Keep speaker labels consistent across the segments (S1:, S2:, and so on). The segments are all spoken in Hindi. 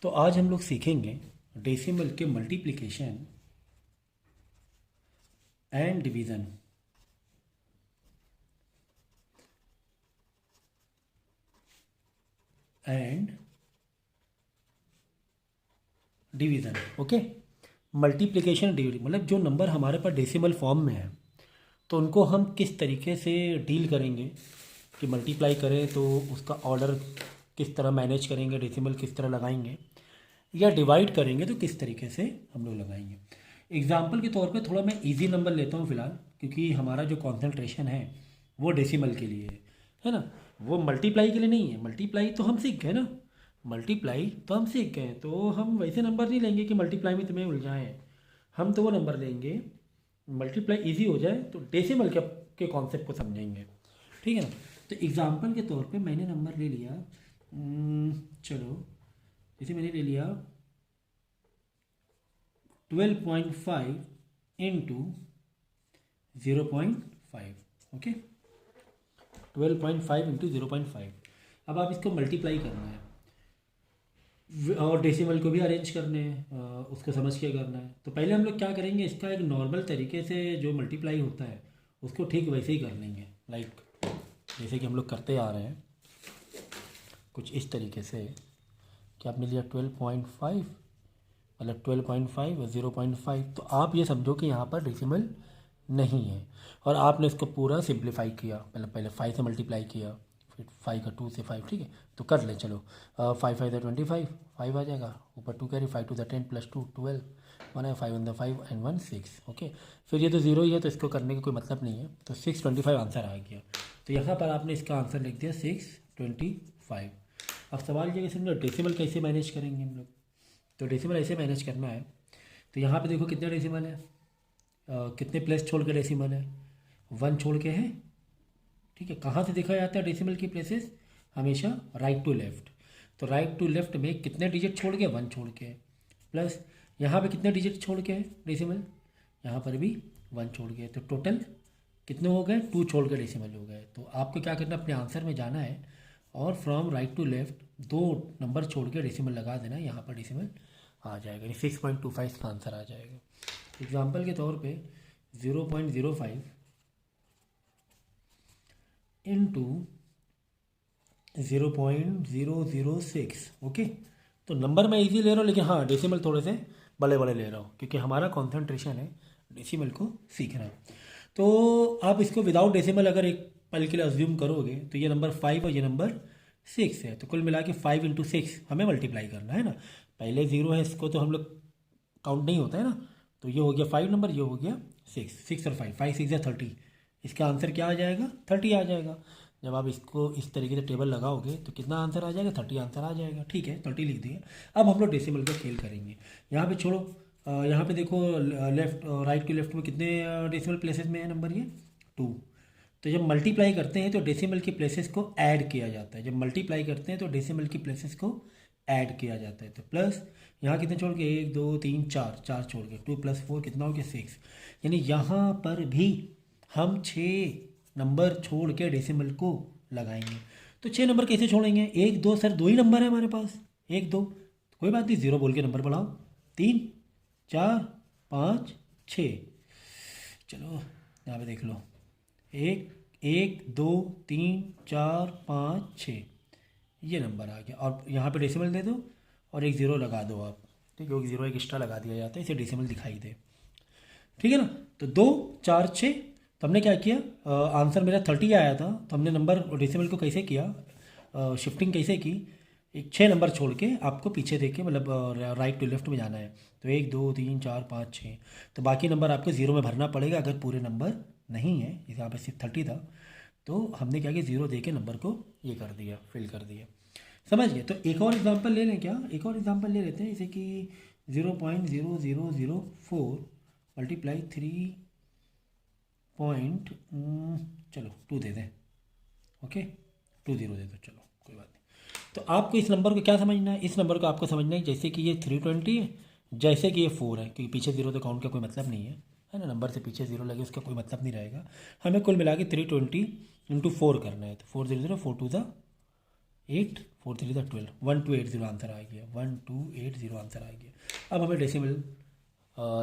S1: तो आज हम लोग सीखेंगे डेसिमल के multiplication and division. And division okay. Multiplication division मतलब जो नंबर हमारे पास डेसिमल फॉर्म में है तो उनको हम किस तरीके से डील करेंगे कि मल्टीप्लाई करें तो उसका ऑर्डर किस तरह मैनेज करेंगे, डेसिमल किस तरह लगाएंगे, या डिवाइड करेंगे तो किस तरीके से हम लोग लगाएंगे। एग्जाम्पल के तौर पे थोड़ा मैं इजी नंबर लेता हूँ फ़िलहाल, क्योंकि हमारा जो कॉन्सेंट्रेशन है वो डेसिमल के लिए है ना, वो मल्टीप्लाई के लिए नहीं है। मल्टीप्लाई तो हम सीख गए ना, मल्टीप्लाई तो हम सीख गए, तो हम वैसे नंबर नहीं लेंगे कि मल्टीप्लाई में तुम्हें उलझाएं। हम तो वो नंबर लेंगे मल्टीप्लाई इजी हो जाए तो डेसिमल के कॉन्सेप्ट को समझेंगे, ठीक है ना। तो एग्जाम्पल के तौर पे मैंने नंबर ले लिया, चलो जैसे मैंने ले लिया 12.5 इंटू 0.5, ओके। 12.5 इंटू 0.5। अब आप इसको मल्टीप्लाई करना है और डेसिमल को भी अरेंज करने हैं, उसको समझ के करना है। तो पहले हम लोग क्या करेंगे, इसका एक नॉर्मल तरीके से जो मल्टीप्लाई होता है उसको ठीक वैसे ही कर लेंगे, लाइक जैसे कि हम लोग करते आ रहे हैं कुछ इस तरीके से कि आपने लिया 12.5 मतलब 12.5 और 0.5। तो आप ये समझो कि यहाँ पर डेसिमल नहीं है और आपने इसको पूरा सिंप्लीफाई किया, मतलब पहले 5 से मल्टीप्लाई किया, फिर 5 का 2 से 5, ठीक है। तो कर ले चलो, 5 5 द 25, 5 आ जाएगा, ऊपर 2 कैरी, 5 2 द 10 प्लस 2 12, 1 है, 5 1 द 5 एंड 1 6, ओके। फिर ये तो जीरो ही है तो इसको करने का कोई मतलब नहीं है, तो 625 आंसर आ गया। तो यहाँ पर आपने इसका आंसर लिख दिया 625। अब सवाल ये कि समझो डेसिमल कैसे मैनेज करेंगे हम लोग। तो डेसिमल ऐसे मैनेज करना है, तो यहाँ पे देखो कितने डेसिमल है, कितने प्लेस छोड़ के डेसिमल है, 1 छोड़ के है, ठीक है। कहाँ से देखा जाता है डेसिमल की प्लेसेस, हमेशा राइट टू लेफ्ट। तो राइट टू लेफ्ट में कितने डिजिट छोड़ के, 1 छोड़ के, प्लस यहाँ पे कितने डिजिट छोड़ के है डेसिमल, यहाँ पर भी 1 छोड़ के, तो टोटल कितने हो गए, 2 छोड़ के डेसिमल हो गए। तो आपको क्या करना है, अपने आंसर में जाना है और from right to left 2 number छोड़ के डेसिमल लगा देना, यहाँ पर डेसिमल आ जाएगा, 6.25 का आंसर आ जाएगा। एग्जाम्पल के तौर पे 0.05 इंटू 0.006, ओके। तो नंबर मैं इजी ले रहा हूँ, लेकिन हाँ डेसिमल थोड़े से बड़े बड़े ले रहा हूँ क्योंकि हमारा कॉन्सेंट्रेशन है डेसिमल को सीखना। तो आप इसको विदाउट डेसिमल अगर एक पल के लिए अज्यूम करोगे तो ये नंबर 5 और ये नंबर 6 है, तो कुल मिला के 5 इंटू 6 हमें मल्टीप्लाई करना है ना। पहले 0 है, इसको तो हम लोग काउंट नहीं होता है ना, तो ये हो गया 5 नंबर, ये हो गया 6, 6 और 5, 5 6 या 30। इसका आंसर क्या आ जाएगा, 30 आ जाएगा। जब आप इसको इस तरीके से टेबल लगाओगे तो कितना आंसर आ जाएगा, 30 आंसर आ जाएगा, ठीक है। 30 लिख दिए। अब हम लोग डेसिमल का खेल करेंगे। यहाँ पे छोड़ो, यहाँ पे देखो लेफ्ट राइट के लेफ्ट में कितने डेसिमल प्लेसेस में है नंबर, ये 2। तो जब मल्टीप्लाई करते हैं तो डेसिमल की प्लेसेस को ऐड किया जाता है, जब मल्टीप्लाई करते हैं तो डेसिमल की प्लेसेस को ऐड किया जाता है। तो प्लस यहाँ कितने छोड़ के, 1 2 3 4, 4 छोड़ के, 2 + 4 कितना हो गया, 6। यानी यहाँ पर भी हम 6 नंबर छोड़ के डेसिमल को लगाएंगे। तो 6 नंबर कैसे छोड़ेंगे, 1 2, सर 2 ही नंबर है हमारे पास, 1 2, तो कोई बात नहीं, 0 बोल के नंबर बढ़ाओ, 3 4 5 6। चलो यहाँ पे देख लो, 1 1 2 3 4 5 6, ये नंबर आ गया। और यहाँ पे डेसिमल दे दो और एक 0 लगा दो आप, ठीक है, एक 0 एक एक्स्ट्रा लगा दिया जाता है, इसे डेसिमल दिखाई दे, ठीक है ना। तो 2 4 6, तो हमने क्या किया, आंसर मेरा 30 आया था, तो हमने नंबर डेसिमल को कैसे किया, शिफ्टिंग कैसे की, एक 6 नंबर छोड़ के आपको पीछे देख के, मतलब राइट टू लेफ्ट में जाना है। तो 1 2 3 4 5 6, तो बाकी नंबर आपको 0 में भरना पड़ेगा अगर पूरे नंबर नहीं है। यहाँ पे सिर्फ 30 था, तो हमने क्या किया, 0 दे के नंबर को ये कर दिया, फिल कर दिया, समझ गए। तो एक और एग्जांपल ले लें क्या, एक और एग्जांपल ले लेते हैं, जैसे कि 0.0004 मल्टीप्लाई 3 पॉइंट, चलो 2 दे दें, ओके, 2 0 दे दो, चलो कोई बात नहीं। तो आपको इस नंबर को क्या समझना है, इस नंबर को आपको समझना है जैसे कि ये 320 है, जैसे कि ये 4 है, क्योंकि पीछे 0 तो काउंट का कोई मतलब नहीं है ना, नंबर से पीछे 0 लगे उसका कोई मतलब नहीं रहेगा। हमें कुल मिला के 320 इंटू 4 करना है, तो 4 0 0, 4 2 ज़ा 8 4 3 12, 1280 आंसर आ गया, 1280 आंसर आ गया। अब हमें डेसिमल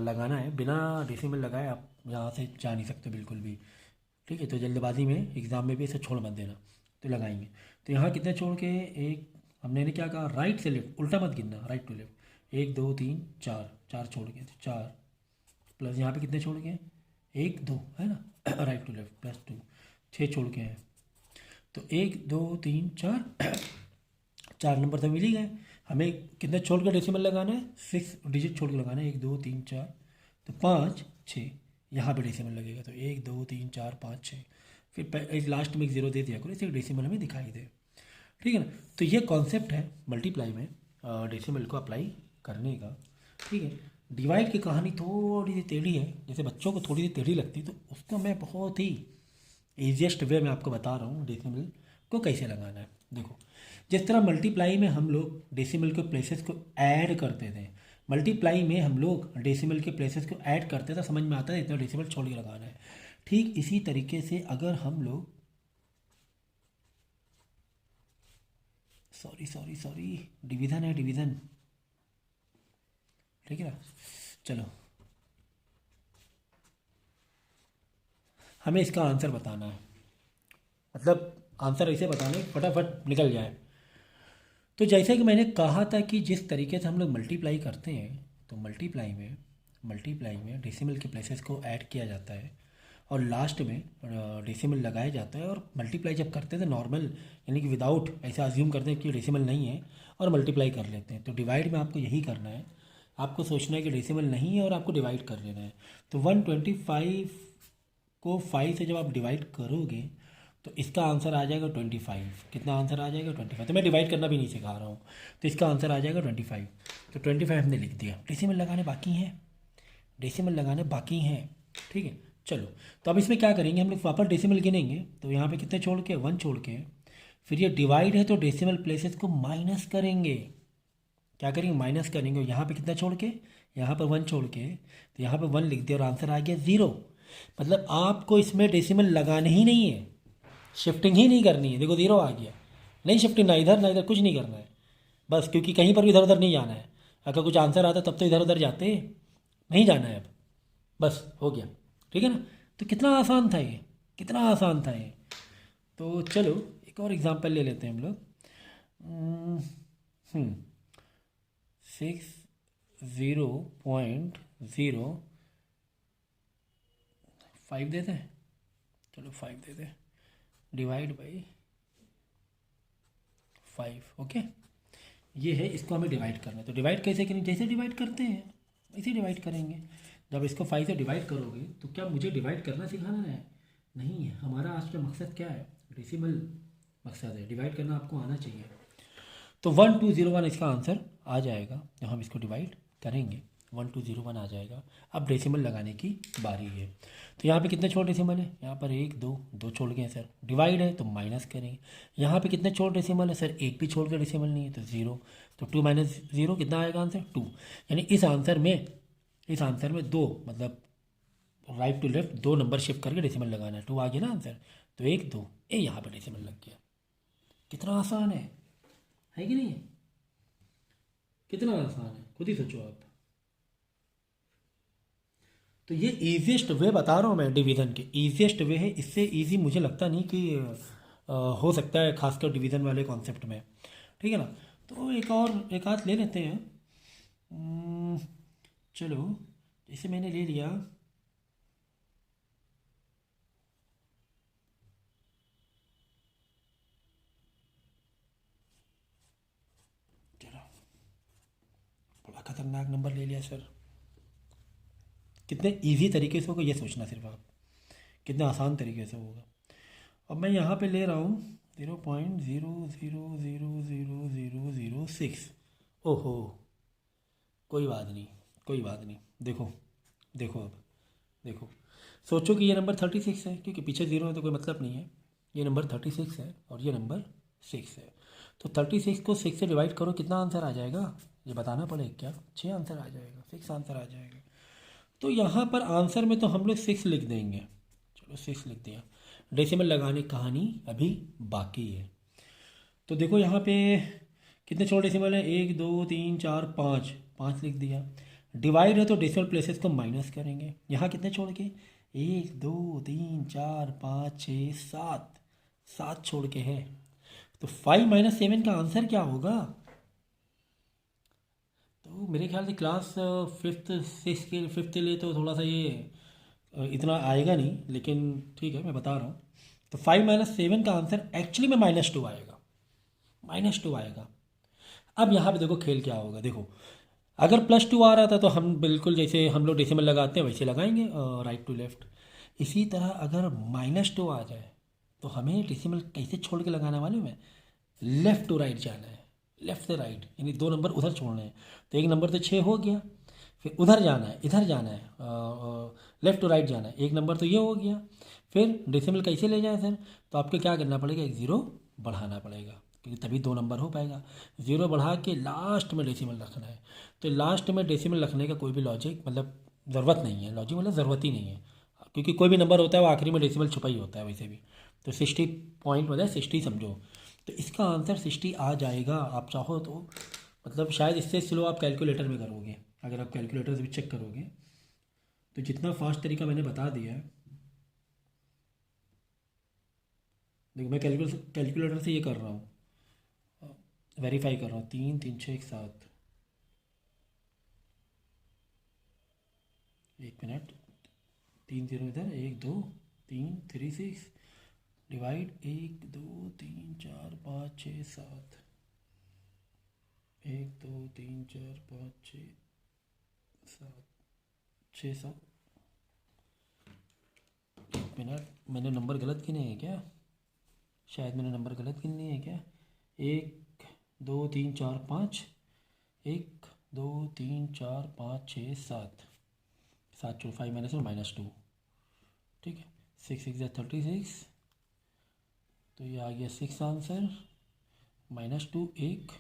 S1: लगाना है, बिना डेसिमल लगाए आप यहाँ से जा नहीं सकते बिल्कुल भी, ठीक है। तो जल्दबाजी में एग्ज़ाम में भी इसे छोड़ मत देना। तो लगाएंगे, तो यहाँ कितने छोड़ के, एक हमने ने क्या कहा, राइट से लेफ्ट, उल्टा मत गिनना, राइट टू लेफ्ट, 1 2 3 4, 4 छोड़ के, तो 4 प्लस यहाँ पे कितने छोड़ के, 1 2 है ना, राइट टू लेफ्ट प्लस 2, 6 छोड़ के हैं, तो 1 2 3 4, 4 नंबर तो मिल ही गए। हमें कितने छोड़ के डेसिमल लगाना है, 6 डिजिट छोड़ के लगाना है, 1 2 3 4, तो 5 6 यहाँ पे डेसिमल लगेगा, तो 1 2 3 4 5 6, फिर लास्ट में एक जीरो दे दिया करो, इसे डेसिमल हमें दिखाई दे, ठीक है ना। तो ये कॉन्सेप्ट है मल्टीप्लाई में डेसिमल को अप्लाई करने का, ठीक है। डिवाइड की कहानी थोड़ी सी टेढ़ी है, जैसे बच्चों को थोड़ी सी टेढ़ी लगती है, तो उसको मैं बहुत ही ईजिएस्ट वे में आपको बता रहा हूँ डेसिमल को कैसे लगाना है। देखो, जिस तरह मल्टीप्लाई में हम लोग डेसिमल के प्लेसेस को ऐड करते थे, मल्टीप्लाई में हम लोग डेसिमल के प्लेसेस को ऐड करते थे, समझ में आता है इतना डेसिमल छोड़ के लगाना है। ठीक इसी तरीके से अगर हम लोग सॉरी डिवीज़न है, डिवीज़न, ठीक है ना। चलो, हमें इसका आंसर बताना है, मतलब आंसर ऐसे बताना है फटाफट निकल जाए। तो जैसे कि मैंने कहा था कि जिस तरीके से हम लोग मल्टीप्लाई करते हैं, तो मल्टीप्लाई में डेसिमल के प्लेसेस को ऐड किया जाता है और लास्ट में डेसिमल लगाया जाता है, और मल्टीप्लाई जब करते थे नॉर्मल, यानी कि विदाउट, ऐसा अज्यूम करते हैं कि डेसिमल नहीं है और मल्टीप्लाई कर लेते हैं। तो डिवाइड में आपको यही करना है, आपको सोचना है कि डेसिमल नहीं है और आपको डिवाइड कर लेना है। तो 125 को 5 से जब आप डिवाइड करोगे तो इसका आंसर आ जाएगा 25। कितना आंसर आ जाएगा, 25। तो मैं डिवाइड करना भी नहीं सिखा रहा हूँ, तो इसका आंसर आ जाएगा 25। तो 25 हमने लिख दिया, डेसिमल लगाने बाकी हैं, डेसिमल लगाने बाकी हैं, ठीक है। चलो, तो अब इसमें क्या करेंगे, हम लोग वापस डेसिमल गिनेंगे, तो यहाँ पे कितने छोड़ के, 1 छोड़ के, फिर ये डिवाइड है तो डेसिमल प्लेसेस को माइनस करेंगे, क्या करेंगे, माइनस करेंगे। यहाँ पे कितना छोड़ के, यहाँ पर 1 छोड़ के, तो यहाँ पे 1 लिख दिया और आंसर आ गया 0। मतलब आपको इसमें डेसिमल लगाने ही नहीं है, शिफ्टिंग ही नहीं करनी है। देखो 0 आ गया, नहीं शिफ्टिंग, ना इधर कुछ नहीं करना है बस, क्योंकि कहीं पर भी इधर उधर नहीं जाना है। अगर कुछ आंसर आता तब तो इधर उधर जाते, नहीं जाना है अब, बस हो गया, ठीक है ना। तो कितना आसान था ये, कितना आसान था ये। तो चलो एक और एग्जांपल ले लेते हैं हम लोग। 60.05 देते हैं, चलो 5 देते हैं, डिवाइड बाई 5, ओके। ये है, इसको हमें डिवाइड करना है। तो डिवाइड कैसे करेंगे, जैसे डिवाइड करते हैं वैसे डिवाइड करेंगे। जब इसको 5 से डिवाइड करोगे तो क्या मुझे डिवाइड करना सिखाना है, नहीं है। हमारा आज का मकसद क्या है, डेसिमल मकसद है, डिवाइड करना आपको आना चाहिए। तो 1201 इसका आंसर आ जाएगा जब हम इसको डिवाइड करेंगे, 1201 आ जाएगा। अब डेसिमल लगाने की बारी है। तो यहाँ पे कितने छोड़ डेसिमल है, यहाँ पर 1 2 2 छोड़ गए सर, डिवाइड है तो माइनस करेंगे। यहाँ पे कितने छोड़ डेसिमल है सर, एक भी छोड़ के डेसिमल नहीं है, तो 0। तो 2 माइनस 0 कितना आएगा आंसर, 2। यानी इस आंसर में 2, मतलब right to left 2 number shift करके डेसिमल लगाना है। 2 आ गया ना आंसर, तो 1 2 ए यहाँ पर डेसिमल लग गया। कितना आसान है कि नहीं है, कितना आसान है, खुद ही सोचो आप। तो ये ईजीएस्ट वे बता रहा हूँ मैं, डिवीज़न के ईजीएस्ट वे है, इससे इजी मुझे लगता नहीं कि हो सकता है, खासकर डिवीज़न वाले कॉन्सेप्ट में, ठीक है ना। तो एक आध ले लेते हैं। चलो, जैसे मैंने ले लिया, चलो बड़ा खतरनाक नंबर ले लिया सर। कितने इजी तरीके से होगा ये सोचना सिर्फ आप, कितने आसान तरीके से होगा। अब मैं यहाँ पे ले रहा हूँ 0.000006। ओहो, कोई बात नहीं, कोई बात नहीं। देखो देखो, अब देखो, सोचो कि ये नंबर 36 है, क्योंकि पीछे 0 है तो कोई मतलब नहीं है। ये नंबर 36 है और ये नंबर 6 है। तो 36 को 6 से डिवाइड करो, कितना आंसर आ जाएगा, ये बताना पड़ेगा क्या, 6 आंसर आ जाएगा, 6 आंसर आ जाएगा। तो यहाँ पर आंसर में तो हम लोग 6 लिख देंगे, चलो 6 लिख दिया। डेसिमल लगाने की कहानी अभी बाकी है। तो देखो यहाँ पे कितने छोटे डेसिमल है, 1 2 3 4 5, 5 लिख दिया। डिवाइड है तो डेसिमल प्लेसेस को माइनस करेंगे। यहाँ कितने छोड़ के, 1 2 3 4 5 6 7, 7 छोड़ के है। तो 5 - 7 का आंसर क्या होगा? तो मेरे ख्याल से क्लास फिफ्थ सिक्स के फिफ्थ के लिए तो थोड़ा सा ये इतना आएगा नहीं, लेकिन ठीक है मैं बता रहा हूँ। तो 5 - 7 का आंसर एक्चुअली में -2 आएगा, -2 आएगा। अब यहाँ पे देखो खेल क्या होगा, देखो अगर +2 आ रहा था तो हम बिल्कुल जैसे हम लोग डेसिमल लगाते हैं वैसे लगाएंगे, राइट टू लेफ्ट। इसी तरह अगर -2 आ जाए तो हमें डेसिमल कैसे छोड़ के लगाना मालूम है? लेफ़्ट टू राइट जाना है, लेफ़्ट से राइट, यानी 2 नंबर उधर छोड़ने हैं। तो 1 नंबर तो 6 हो गया, फिर उधर जाना है, इधर जाना है, लेफ़्ट टू राइट जाना है। 1 नंबर तो ये हो गया। फिर डेसिमल कैसे ले जाए सर? तो आपको क्या करना पड़ेगा, एक 0 बढ़ाना पड़ेगा, क्योंकि तभी 2 नंबर हो पाएगा। 0 बढ़ा के लास्ट में डेसिमल रखना है। तो लास्ट में डेसिमल रखने का कोई भी लॉजिक मतलब ज़रूरत नहीं है, लॉजिक मतलब ज़रूरत ही नहीं है, क्योंकि कोई भी नंबर होता है वो आखिरी में डेसिमल छुपा ही होता है वैसे भी। तो 60 पॉइंट मतलब 60 समझो, तो इसका आंसर 60 आ जाएगा। आप चाहो तो मतलब शायद इससे स्लो आप कैलकुलेटर में करोगे, अगर आप कैलकुलेटर से भी चेक करोगे तो जितना फास्ट तरीका मैंने बता दिया है। देखो मैं कैलकुलेटर से ये कर रहा हूँ, वेरीफाई कर रहा हूँ। 3 3 6 1 7, 1 मिनट, 3 0 इधर, 1 2 3 3 6 डिवाइड 1 2 3 4 5 6 7, 1 2 3 4 5 6 7 6 7। 1 मिनट, मैंने नंबर गलत गिने हैं क्या? शायद मैंने नंबर गलत गिने हैं क्या? 1 2 3 4 5, 1 2 3 4 5 6 7, 7 चो 5 -2, ठीक है। 6 6 36, तो ये आ गया 6 आंसर, -2 1,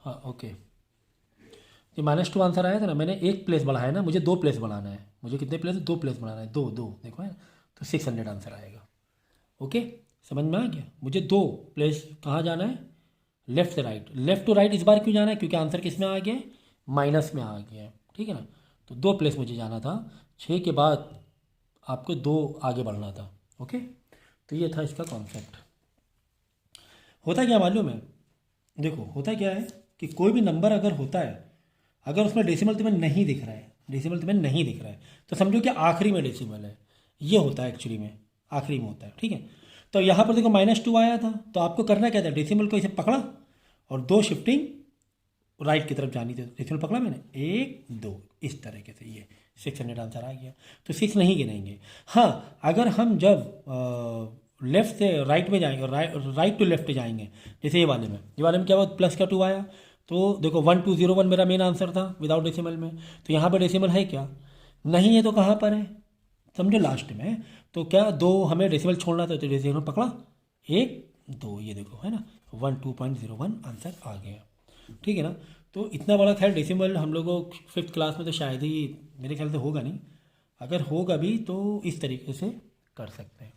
S1: हाँ ओके। ये -2 आंसर आया था ना, मैंने 1 प्लेस बढ़ाया ना, मुझे 2 प्लेस बढ़ाना है। मुझे कितने प्लेस? 2 प्लेस बढ़ाना है, 2 2 देखो है, तो 600 आंसर आएगा। ओके, समझ में आ गया? मुझे 2 प्लेस कहाँ जाना है? लेफ्ट से राइट। लेफ्ट टू राइट इस बार क्यों जाना है? क्योंकि आंसर किस में आ गया है? माइनस में आ गया है, ठीक है ना। तो 2 प्लेस मुझे जाना था, 6 के बाद आपको 2 आगे बढ़ना था। ओके, तो ये था इसका कॉन्सेप्ट। होता क्या मालूम है? देखो होता क्या है कि कोई भी नंबर अगर होता है, अगर उसमें डेसिमल तुम्हें नहीं दिख रहा है, डेसिमल तुम्हें नहीं दिख रहा है, तो समझो कि आखिरी में डेसिमल है। ये होता है एक्चुअली में, आखिरी में होता है, ठीक है। तो यहाँ पर देखो -2 आया था, तो आपको करना क्या था? डेसिमल को इसे पकड़ा और 2 शिफ्टिंग राइट की तरफ जानी थी। डेसिमल पकड़ा मैंने, 1 2, इस तरीके से ये 600 आंसर आ गया। तो 6 नहीं गिनेंगे। हाँ, अगर हम जब लेफ्ट से राइट में जाएंगे, राइट टू लेफ्ट जाएंगे, जैसे ये वाले में क्या हुआ? प्लस का 2 आया, तो देखो 1 2 0 1 मेरा मेन आंसर था विदाउट डेसिमल में। तो यहाँ पर डेसिमल है क्या? नहीं है, तो कहाँ पर है? समझो लास्ट में। तो क्या 2 हमें डेसिमल छोड़ना था, तो डेसिमल पकड़ा, 1 2, ये देखो है ना, 1 2.01 आंसर आ गया, ठीक है ना। तो इतना बड़ा खैर डेसिमल हम लोगों को 5th क्लास में तो शायद ही, मेरे ख्याल से होगा नहीं। अगर होगा भी तो इस तरीके से कर सकते हैं।